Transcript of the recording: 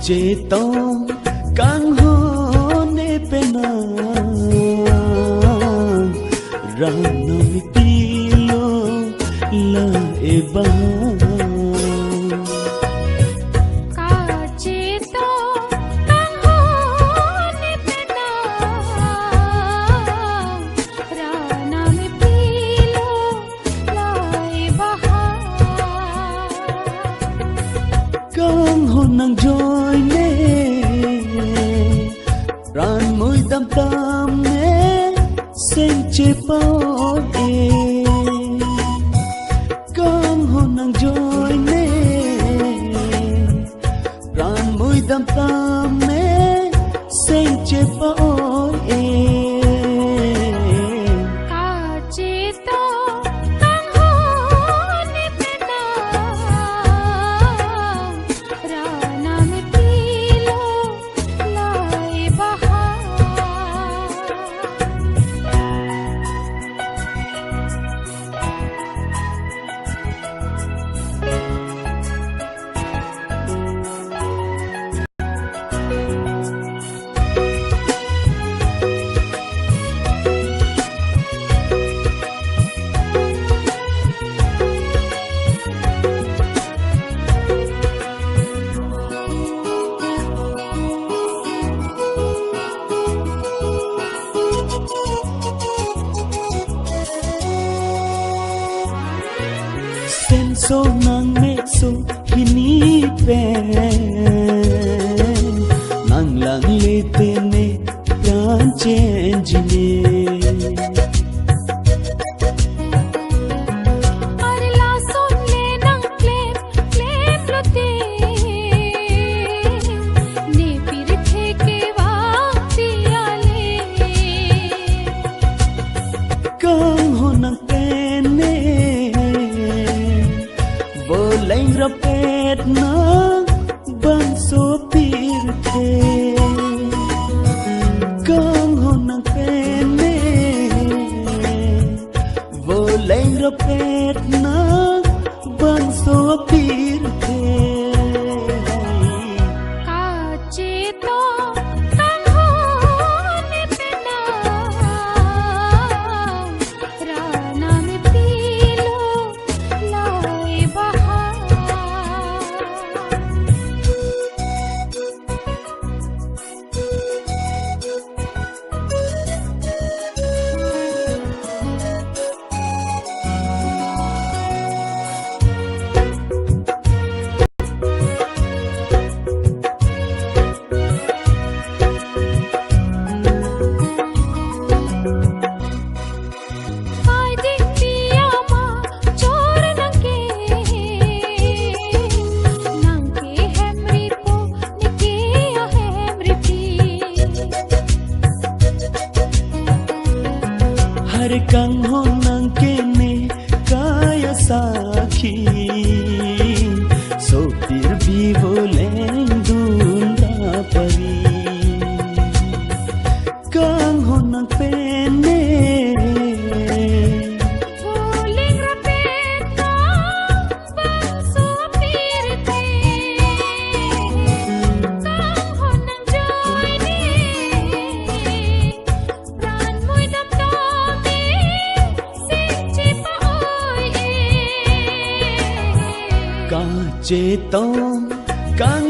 cetong kang hone penang rana mitilo la ebang nang joy ne ran mui dam tam ne sing che pao e kang ho nang joy ne ran mui dam tam ne sing che pao e senso nang meso hini pen nang lang lete ne plan change ne are la son le nang claim lote ne pir the ke wa piale kang ho nang pen ne leng rapet na bang so pir the kang ho nang pene vo leng rapet na bang so pir the kang ho nang kene kaya sakhi so pir bhi boleng dunda pari kang ho nang pene boleng rapet na bang so pir the kang ho nang joy ne ran mui dam cetong kang